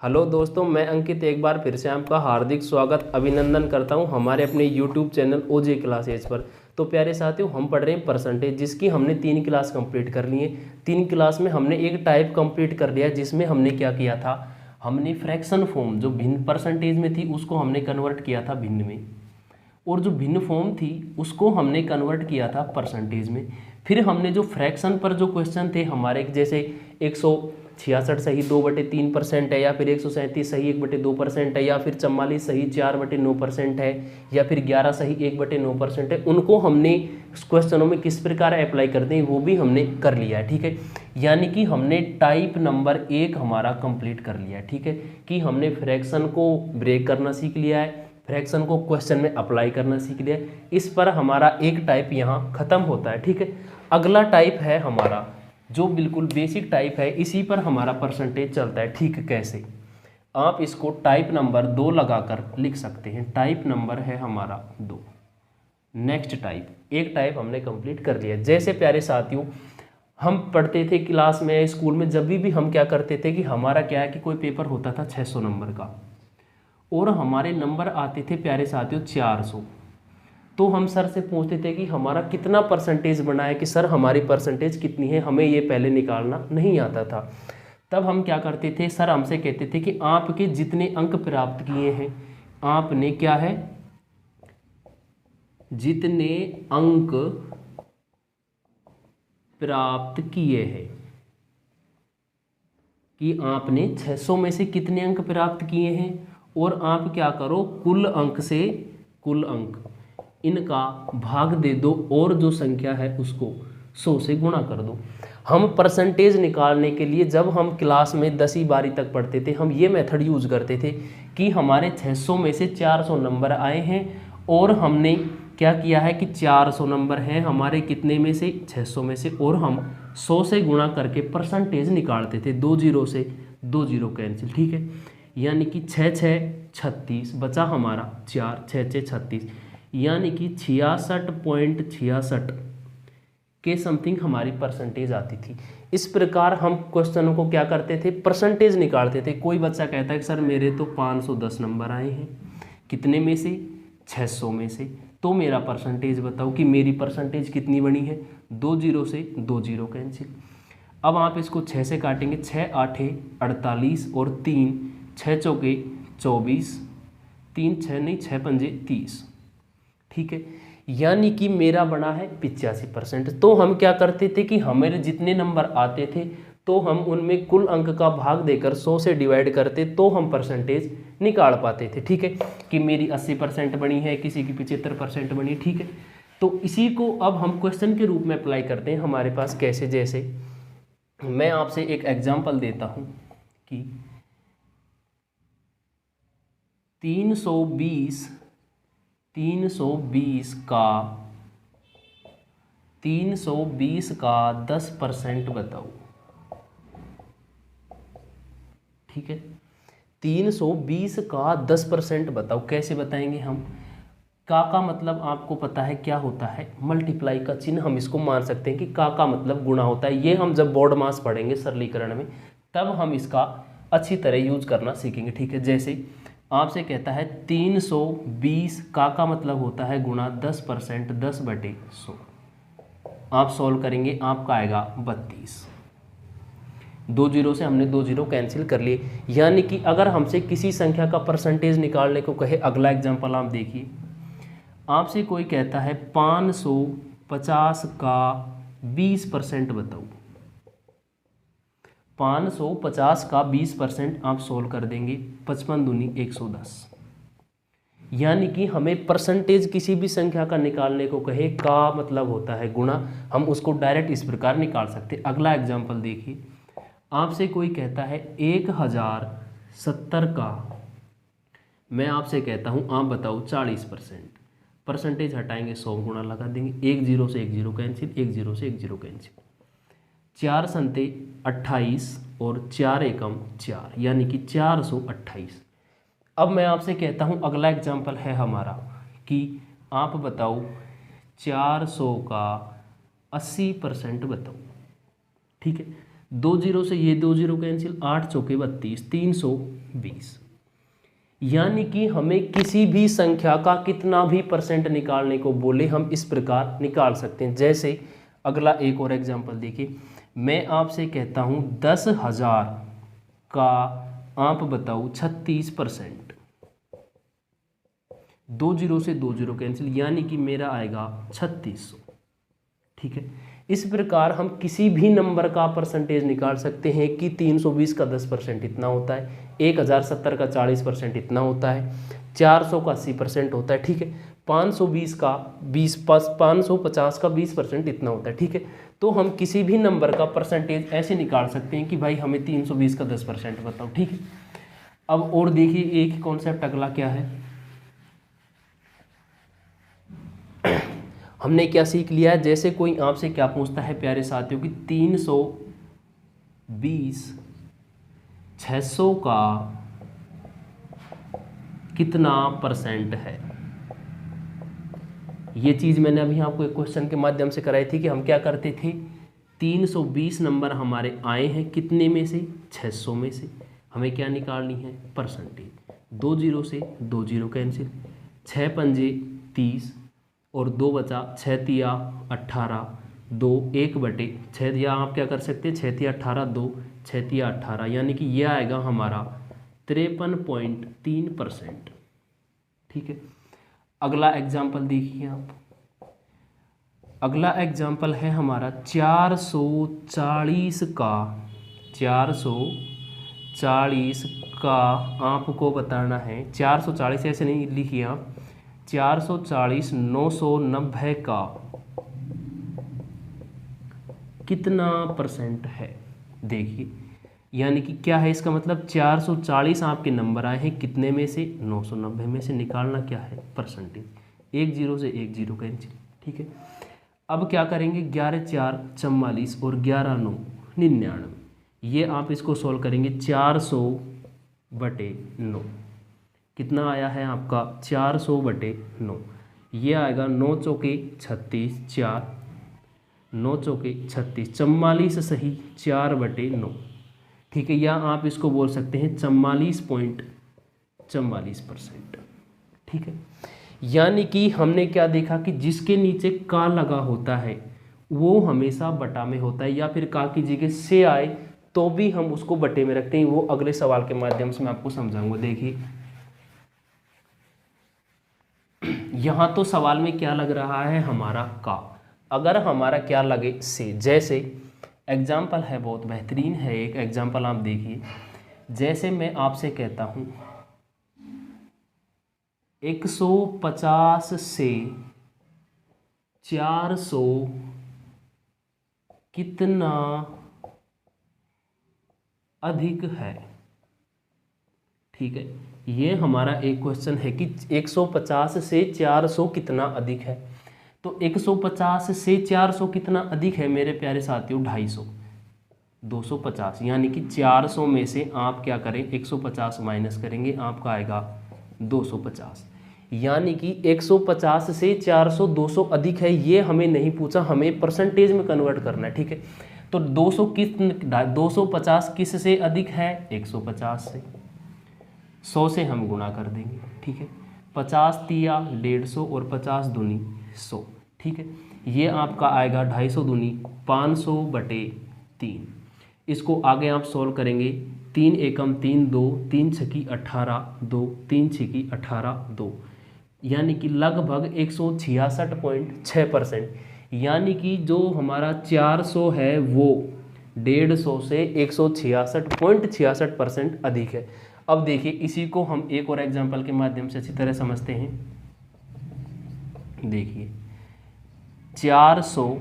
Hello दोस्तों, मैं अंकित एक बार फिर से आपका हार्दिक स्वागत अभिनंदन करता हूं हमारे अपने यूट्यूब चैनल ओजे क्लासेज पर। तो प्यारे साथियों, हम पढ़ रहे हैं परसेंटेज, जिसकी हमने 3 क्लास कंप्लीट कर ली है। 3 क्लास में हमने एक टाइप कंप्लीट कर लिया, जिसमें हमने क्या किया था, हमने फ्रैक्शन फॉर्म जो भिन्न परसेंटेज में थी उसको हमने कन्वर्ट किया था भिन्न में, और जो भिन्न फॉर्म थी उसको हमने कन्वर्ट किया था परसेंटेज में। फिर हमने जो फ्रैक्शन पर जो क्वेश्चन थे हमारे, जैसे 166 सही 2/3% है, या फिर 137 सही 1/2% है, या फिर 44 सही 4/9% है, या फिर 11 सही 1/9% है, उनको हमने क्वेश्चनों में किस प्रकार अप्लाई करते हैं वो भी हमने कर लिया है। ठीक है, यानी कि हमने टाइप नंबर 1 हमारा कंप्लीट कर लिया है। ठीक है, कि हमने फ्रैक्शन को ब्रेक करना सीख लिया है, फ्रैक्शन को क्वेश्चन में अप्लाई करना सीख लिया। इस पर हमारा एक टाइप यहाँ खत्म होता है। ठीक है, अगला टाइप है हमारा जो बिल्कुल बेसिक टाइप है, इसी पर हमारा परसेंटेज चलता है। ठीक, कैसे आप इसको टाइप नंबर 2 लगाकर लिख सकते हैं। टाइप नंबर है हमारा 2। नेक्स्ट टाइप, एक टाइप हमने कंप्लीट कर लिया। जैसे प्यारे साथियों, हम पढ़ते थे क्लास में, स्कूल में, जब भी हम क्या करते थे कि हमारा क्या है कि कोई पेपर होता था 600 नंबर का, और हमारे नंबर आते थे प्यारे साथियों 400। तो हम सर से पूछते थे कि हमारा कितना परसेंटेज बना है, कि सर हमारी परसेंटेज कितनी है, हमें ये पहले निकालना नहीं आता था। तब हम क्या करते थे, सर हमसे कहते थे कि आपके जितने अंक प्राप्त किए हैं, आपने क्या है, जितने अंक प्राप्त किए हैं, कि आपने 600 में से कितने अंक प्राप्त किए हैं, और आप क्या करो, कुल अंक से कुल अंक इनका भाग दे दो, और जो संख्या है उसको 100 से गुणा कर दो। हम परसेंटेज निकालने के लिए जब हम क्लास में 10वीं 12वीं तक पढ़ते थे, हम ये मेथड यूज़ करते थे कि हमारे 600 में से 400 नंबर आए हैं, और हमने क्या किया है कि 400 नंबर हैं हमारे कितने में से, 600 में से, और हम 100 से गुणा करके परसेंटेज निकालते थे। 2 जीरो से 2 जीरो कैंसिल। ठीक है, यानी कि 6 6 36 बचा हमारा 4, 6 6 36, यानी कि 66.66 के समथिंग हमारी परसेंटेज आती थी। इस प्रकार हम क्वेश्चनों को क्या करते थे, परसेंटेज निकालते थे। कोई बच्चा कहता है कि सर मेरे तो 510 नंबर आए हैं, कितने में से, 600 में से, तो मेरा परसेंटेज बताओ कि मेरी परसेंटेज कितनी बनी है। 2 जीरो से 2 जीरो कैंसिल। अब आप इसको 6 से काटेंगे, 6 8 48 और 3 6 चौके 24, 3 6 नहीं 6 पंजे 30। ठीक है, यानी कि मेरा बना है 85%। तो हम क्या करते थे कि हमारे जितने नंबर आते थे तो हम उनमें कुल अंक का भाग देकर 100 से डिवाइड करते, तो हम परसेंटेज निकाल पाते थे। ठीक है, कि मेरी 80% बनी है, किसी की 75% बनी। ठीक है, तो इसी को अब हम क्वेश्चन के रूप में अप्लाई करते हैं हमारे पास। कैसे, जैसे मैं आपसे एक एग्जाम्पल देता हूँ कि 320 का 10% बताओ। ठीक है, 320 का 10% बताओ। कैसे बताएंगे हम, का मतलब आपको पता है क्या होता है, मल्टीप्लाई का चिन्ह। हम इसको मान सकते हैं कि का मतलब गुणा होता है। ये हम जब बोर्ड मास पढ़ेंगे सरलीकरण में, तब हम इसका अच्छी तरह यूज करना सीखेंगे। ठीक है, जैसे आपसे कहता है 320 का मतलब होता है गुणा 10%, 10/100। आप सॉल्व करेंगे, आपका आएगा 32। 2 जीरो से हमने 2 जीरो कैंसिल कर लिए। यानी कि अगर हमसे किसी संख्या का परसेंटेज निकालने को कहे, अगला एग्जांपल आप देखिए, आपसे कोई कहता है 550 का 20% बताओ। 550 का 20% आप सोल्व कर देंगे, 55 दूनी 110। यानी कि हमें परसेंटेज किसी भी संख्या का निकालने को कहे, का मतलब होता है गुणा, हम उसको डायरेक्ट इस प्रकार निकाल सकते। अगला एग्जांपल देखिए, आपसे कोई कहता है 1070 का, मैं आपसे कहता हूं आप बताओ 40%। परसेंटेज हटाएंगे, 100 गुणा लगा देंगे, 1 जीरो से 1 जीरो कैंसिल, 1 जीरो से 1 जीरो कैंसिल, 4 संते 28 और 4 एकम 4, यानी कि 428। अब मैं आपसे कहता हूं, अगला एग्जांपल है हमारा कि आप बताओ 400 का 80% बताओ। ठीक है, 2 जीरो से ये 2 जीरो कैंसिल, 8 चौके 32, 320। यानी कि हमें किसी भी संख्या का कितना भी परसेंट निकालने को बोले हम इस प्रकार निकाल सकते हैं। जैसे अगला एक और एग्जांपल देखिए, मैं आपसे कहता हूँ 10,000 का आप बताओ 36%। 2 जीरो से 2 जीरो कैंसिल, यानी कि मेरा आएगा 3600। ठीक है, इस प्रकार हम किसी भी नंबर का परसेंटेज निकाल सकते हैं कि 320 का 10% इतना होता है, 1070 का 40% इतना होता है, 400 का 80% होता है। ठीक है, 520 का 550 का 20% इतना होता है। ठीक है, तो हम किसी भी नंबर का परसेंटेज ऐसे निकाल सकते हैं कि भाई हमें 320 का 10% बताओ। ठीक है, अब और देखिए एक कॉन्सेप्ट अगला क्या है, हमने क्या सीख लिया है। जैसे कोई आपसे क्या पूछता है प्यारे साथियों कि 320 600 का कितना परसेंट है। ये चीज़ मैंने अभी आपको एक क्वेश्चन के माध्यम से कराई थी कि हम क्या करते थे, 320 नंबर हमारे आए हैं कितने में से, 600 में से, हमें क्या निकालनी है, परसेंटेज। 2 जीरो से 2 जीरो कैंसिल, 6 पंजे 30 और 2 बचा, 6 तिया 18, 2 1/6 दिया, आप क्या कर सकते हैं, 6 तिया 18, 2 6 तिया 18, यानी कि यह आएगा हमारा 53.3%। ठीक है, अगला एग्जाम्पल देखिए आप, अगला एग्जाम्पल है हमारा 440 का आपको बताना है, 440 ऐसे नहीं लिखिए आप, 440 990 का कितना परसेंट है। देखिए यानी कि क्या है इसका मतलब, 440 आपके नंबर आए हैं कितने में से, 990 में से, निकालना क्या है, परसेंटेज। 1 जीरो से 1 जीरो कैंसिल। ठीक है, अब क्या करेंगे, 11 4 44 और 11 9 99, ये आप इसको सॉल्व करेंगे, 400/9 कितना आया है आपका, 400/9, ये आएगा 9 चौके 36 4, 9 चौके 36, 44 सही 4/9। ठीक है, या आप इसको बोल सकते हैं 44.44%। ठीक है, यानी कि हमने क्या देखा कि जिसके नीचे का लगा होता है वो हमेशा बटा में होता है, या फिर का की जगह से आए तो भी हम उसको बटे में रखते हैं। वो अगले सवाल के माध्यम से मैं आपको समझाऊंगा। देखिए यहाँ तो सवाल में क्या लग रहा है हमारा का, अगर हमारा क्या लगे से, जैसे एग्जाम्पल है बहुत बेहतरीन है, एक एग्जाम्पल आप देखिए, जैसे मैं आपसे कहता हूँ 150 से 400 कितना अधिक है। ठीक है, ये हमारा एक क्वेश्चन है कि 150 से 400 कितना अधिक है। तो 150 से 400 कितना अधिक है मेरे प्यारे साथियों, 250, 250, यानी कि 400 में से आप क्या करें, 150 माइनस करेंगे, आपका आएगा 250। यानी कि 150 से 400 200 अधिक है, ये हमें नहीं पूछा, हमें परसेंटेज में कन्वर्ट करना है। ठीक है, तो 250 किस से अधिक है, 150 से, 100 से हम गुणा कर देंगे। ठीक है, 50 तिया 150 और 50 दूनी 100। ठीक है, ये आपका आएगा 250 दूनी 500/3। इसको आगे आप सॉल्व करेंगे, 3 एकम 3 2, 3 छकी 18 2, 3 छकी 18 2, यानी कि लगभग 166.6%। यानी कि जो हमारा 400 है वो 150 से 166.66% अधिक है। अब देखिए इसी को हम एक और एग्जांपल के माध्यम से अच्छी तरह समझते हैं। देखिए 400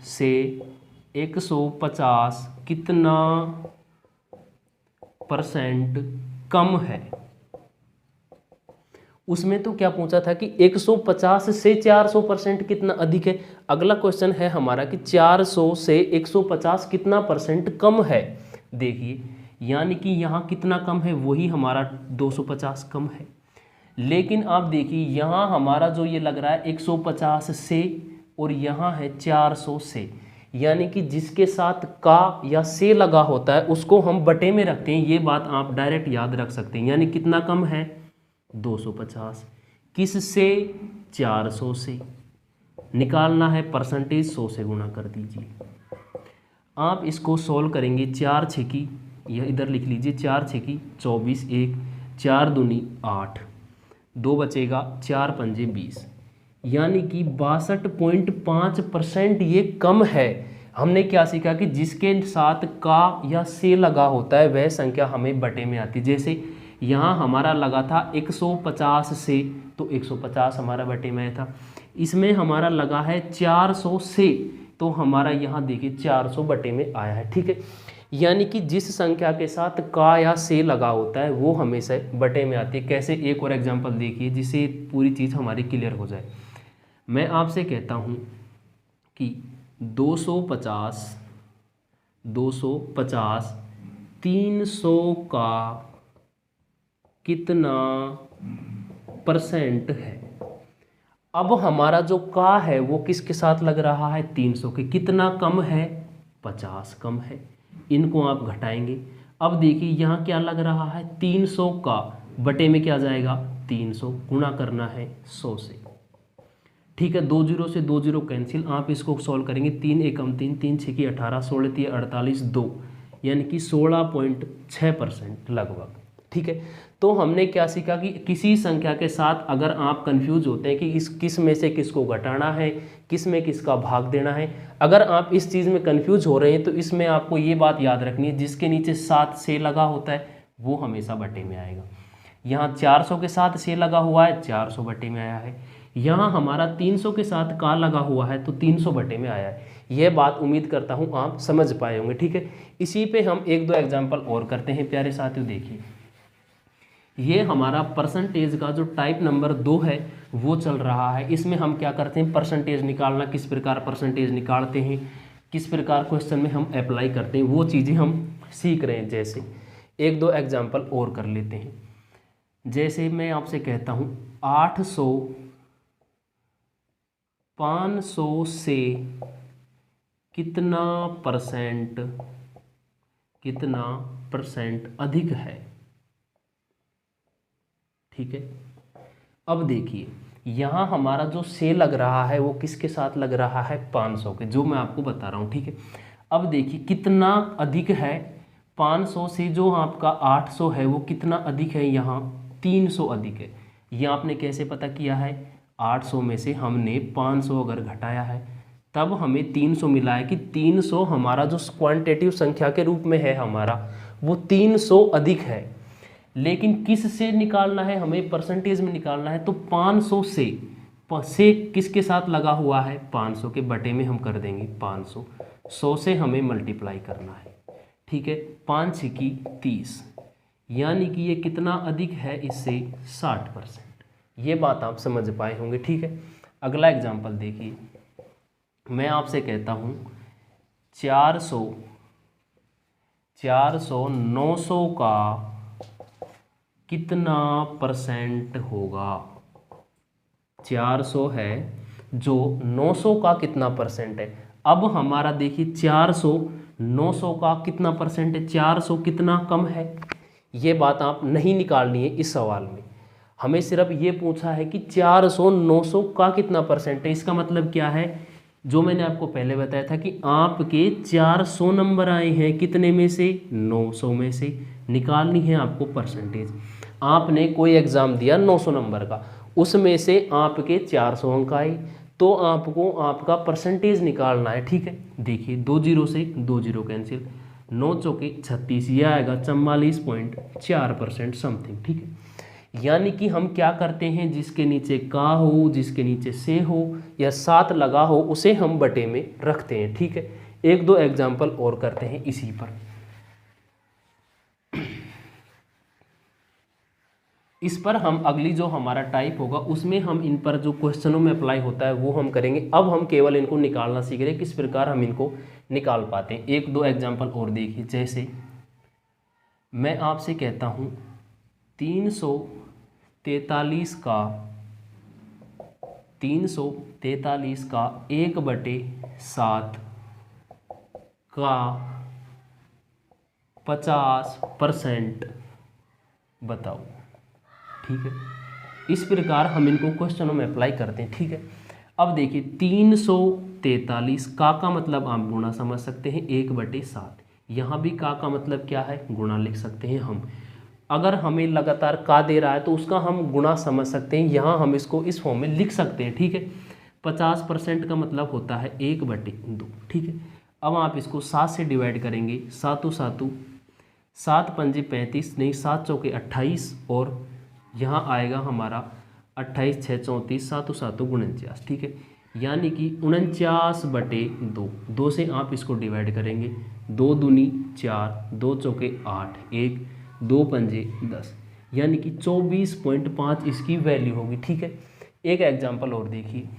से 150 कितना परसेंट कम है। उसमें तो क्या पूछा था कि 150 से 400% कितना अधिक है। अगला क्वेश्चन है हमारा कि 400 से 150 कितना परसेंट कम है। देखिए यानी कि यहाँ कितना कम है, वही हमारा 250 कम है। लेकिन आप देखिए यहाँ हमारा जो ये लग रहा है 150 से और यहाँ है 400 से, यानी कि जिसके साथ का या से लगा होता है उसको हम बटे में रखते हैं। ये बात आप डायरेक्ट याद रख सकते हैं। यानी कितना कम है 250, किस से 400 से। निकालना है परसेंटेज, 100 से गुणा कर दीजिए। आप इसको सोल्व करेंगे, 4 छकी, यह इधर लिख लीजिए, 4 छकी 24, 1 4 दूनी 8, 2 बचेगा, 4 पंजे 20, यानी कि 62.5% ये कम है। हमने क्या सीखा कि जिसके साथ का या से लगा होता है वह संख्या हमें बटे में आती है। जैसे यहाँ हमारा लगा था 150 से, तो 150 हमारा बटे में आया था। इसमें हमारा लगा है 400 से, तो हमारा यहाँ देखिए 400 बटे में आया है। ठीक है, यानी कि जिस संख्या के साथ का या से लगा होता है वो हमेशा बटे में आती है। कैसे, एक और एग्जांपल देखिए जिससे पूरी चीज़ हमारी क्लियर हो जाए। मैं आपसे कहता हूँ कि 250 300 का कितना परसेंट है। अब हमारा जो का है वो किसके साथ लग रहा है, 300 के। कितना कम है, 50 कम है। इनको आप घटाएंगे। अब देखिए यहाँ क्या लग रहा है, 300 का बटे में क्या जाएगा, 300, गुणा करना है 100 से। ठीक है, 2 जीरो से 2 जीरो कैंसिल। आप इसको सॉल्व करेंगे, 3 एकम 3, 3 छः की 18, 16 3 48, 2, यानी कि 16.6% लगभग। ठीक है, तो हमने क्या सीखा कि किसी संख्या के साथ अगर आप कंफ्यूज होते हैं कि इस किस में से किसको घटाना है, किस में किसका भाग देना है, अगर आप इस चीज़ में कंफ्यूज हो रहे हैं तो इसमें आपको ये बात याद रखनी है, जिसके नीचे 7 से लगा होता है वो हमेशा बटे में आएगा। यहाँ 400 के साथ से लगा हुआ है, 400 बटे में आया है। यहाँ हमारा 300 के साथ का लगा हुआ है तो 300 बटे में आया है। यह बात उम्मीद करता हूँ आप समझ पाए होंगे। ठीक है, इसी पे हम 1-2 एग्जाम्पल और करते हैं प्यारे साथियों। देखिए, ये हमारा परसेंटेज का जो टाइप नंबर 2 है वो चल रहा है। इसमें हम क्या करते हैं, परसेंटेज निकालना, किस प्रकार परसेंटेज निकालते हैं, किस प्रकार क्वेश्चन में हम अप्लाई करते हैं, वो चीज़ें हम सीख रहे हैं। जैसे 1-2 एग्जाम्पल और कर लेते हैं। जैसे मैं आपसे कहता हूँ 800 500 से कितना परसेंट अधिक है। ठीक है, अब देखिए यहाँ हमारा जो से लग रहा है वो किसके साथ लग रहा है, 500 के, जो मैं आपको बता रहा हूँ। ठीक है, अब देखिए कितना अधिक है, 500 से जो आपका 800 है वो कितना अधिक है, यहाँ 300 अधिक है। ये आपने कैसे पता किया है, 800 में से हमने 500 अगर घटाया है तब हमें 300 मिला है कि 300 हमारा जो क्वांटिटेटिव संख्या के रूप में है हमारा वो 300 अधिक है। लेकिन किस से निकालना है, हमें परसेंटेज में निकालना है, तो 500 से किसके साथ लगा हुआ है, 500 के बटे में हम कर देंगे 500, 100 से हमें मल्टीप्लाई करना है। ठीक है, 5 छकी 30, यानी कि ये कितना अधिक है इससे, 60%। ये बात आप समझ पाए होंगे। ठीक है, अगला एग्जाम्पल देखिए। मैं आपसे कहता हूँ 400 900 का कितना परसेंट होगा। 400 है जो 900 का कितना परसेंट है। अब हमारा देखिए 400 900 का कितना परसेंट है, 400 कितना कम है, ये बात आप नहीं निकालनी है इस सवाल में। हमें सिर्फ ये पूछा है कि 400 900 का कितना परसेंट है। इसका मतलब क्या है, जो मैंने आपको पहले बताया था कि आपके 400 नंबर आए हैं, कितने में से, 900 में से। निकालनी है आपको परसेंटेज। आपने कोई एग्ज़ाम दिया 900 नंबर का, उसमें से आपके 400 अंक आए, तो आपको आपका परसेंटेज निकालना है। ठीक है, देखिए 2 जीरो से 2 जीरो कैंसिल, 9 चौके 36, यह आएगा 44.4% समथिंग। ठीक है, यानी कि हम क्या करते हैं, जिसके नीचे का हो, जिसके नीचे से हो या 7 लगा हो, उसे हम बटे में रखते हैं। ठीक है, 1-2 एग्जाम्पल और करते हैं इसी पर। इस पर हम अगली जो हमारा टाइप होगा उसमें हम इन पर जो क्वेश्चनों में अप्लाई होता है वो हम करेंगे। अब हम केवल इनको निकालना सीख रहे हैं, किस प्रकार हम इनको निकाल पाते हैं। 1-2 एग्जाम्पल और देखिए। जैसे मैं आपसे कहता हूँ 300 343 का 343 का 1/7 का 50% बताओ। ठीक है, इस प्रकार हम इनको क्वेश्चनों में अप्लाई करते हैं। ठीक है, अब देखिए 343 का मतलब आप गुणा समझ सकते हैं 1/7। यहाँ भी का मतलब क्या है, गुणा लिख सकते हैं हम। अगर हमें लगातार का दे रहा है तो उसका हम गुणा समझ सकते हैं, यहाँ हम इसको इस फॉर्म में लिख सकते हैं। ठीक है, 50% का मतलब होता है 1/2। ठीक है, अब आप इसको 7 से डिवाइड करेंगे, 7 पंजे 35, नहीं 7 चौके 28, और यहाँ आएगा हमारा 28 6 34, 7 49। ठीक है, यानी कि 49/2। 2 से आप इसको डिवाइड करेंगे, 2 दूनी 4, 2 चौके 8, 1 2 पंजे 10, यानी कि 24.5 इसकी वैल्यू होगी। ठीक है, एक एग्जांपल और देखिए,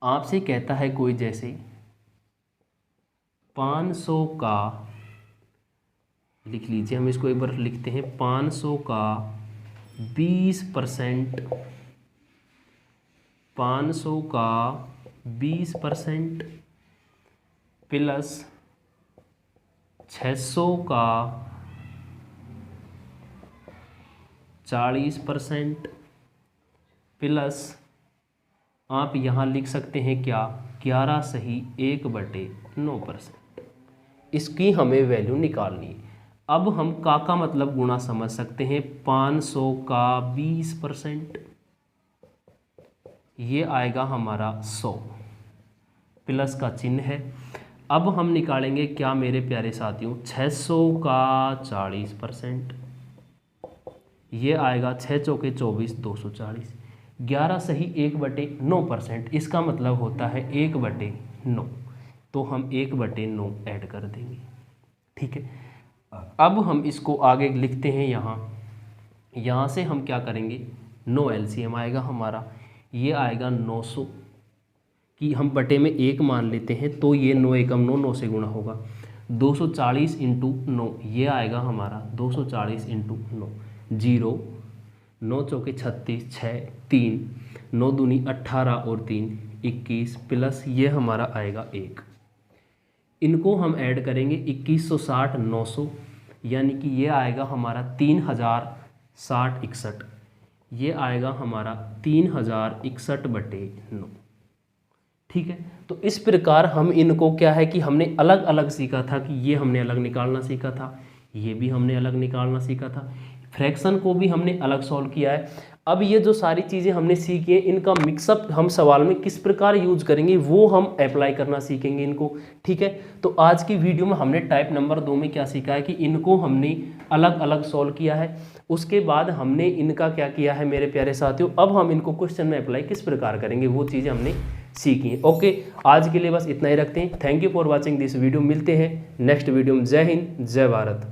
आपसे कहता है कोई जैसे 500 का, लिख लीजिए, हम इसको एक बार लिखते हैं, 500 का 20%, 500 का 20% प्लस 600 का 40% प्लस आप यहाँ लिख सकते हैं क्या, 11 सही 1/9%। इसकी हमें वैल्यू निकालनी है। अब हम का मतलब गुणा समझ सकते हैं, 500 का 20%, ये आएगा हमारा 100, प्लस का चिन्ह है। अब हम निकालेंगे क्या मेरे प्यारे साथियों, 600 का 40%, ये आएगा 6 चौके 24, 240, 11 सही 1/9%, इसका मतलब होता है 1/9, तो हम 1/9 ऐड कर देंगे। ठीक है, अब हम इसको आगे लिखते हैं, यहाँ से हम क्या करेंगे, 9 LCM आएगा हमारा, ये आएगा 900 कि हम बटे में 1 मान लेते हैं, तो ये 9 एकम 9, 9 से गुणा होगा, 240 × 9, ये आएगा हमारा 240 × 9, 0 9 चौके 36, 6 3 9 दूनी 18 और 3 21, प्लस ये हमारा आएगा 1। इनको हम ऐड करेंगे, 2160 900, यानी कि ये आएगा हमारा 3060 ये आएगा हमारा 3061/9। ठीक है, तो इस प्रकार हम इनको क्या है कि हमने अलग अलग सीखा था, कि ये हमने अलग निकालना सीखा था, ये भी हमने अलग निकालना सीखा था, फ्रैक्शन को भी हमने अलग सॉल्व किया है। अब ये जो सारी चीज़ें हमने सीखी है, इनका मिक्सअप हम सवाल में किस प्रकार यूज करेंगे वो हम अप्लाई करना सीखेंगे इनको। ठीक है, तो आज की वीडियो में हमने टाइप नंबर 2 में क्या सीखा है कि इनको हमने अलग अलग सॉल्व किया है, उसके बाद हमने इनका क्या किया है मेरे प्यारे साथियों, अब हम इनको क्वेश्चन में अप्लाई किस प्रकार करेंगे वो चीज़ें हमने सीखी है। ओके, आज के लिए बस इतना ही रखते हैं। Thank you for watching this video, मिलते हैं नेक्स्ट वीडियो में। जय हिंद, जय भारत।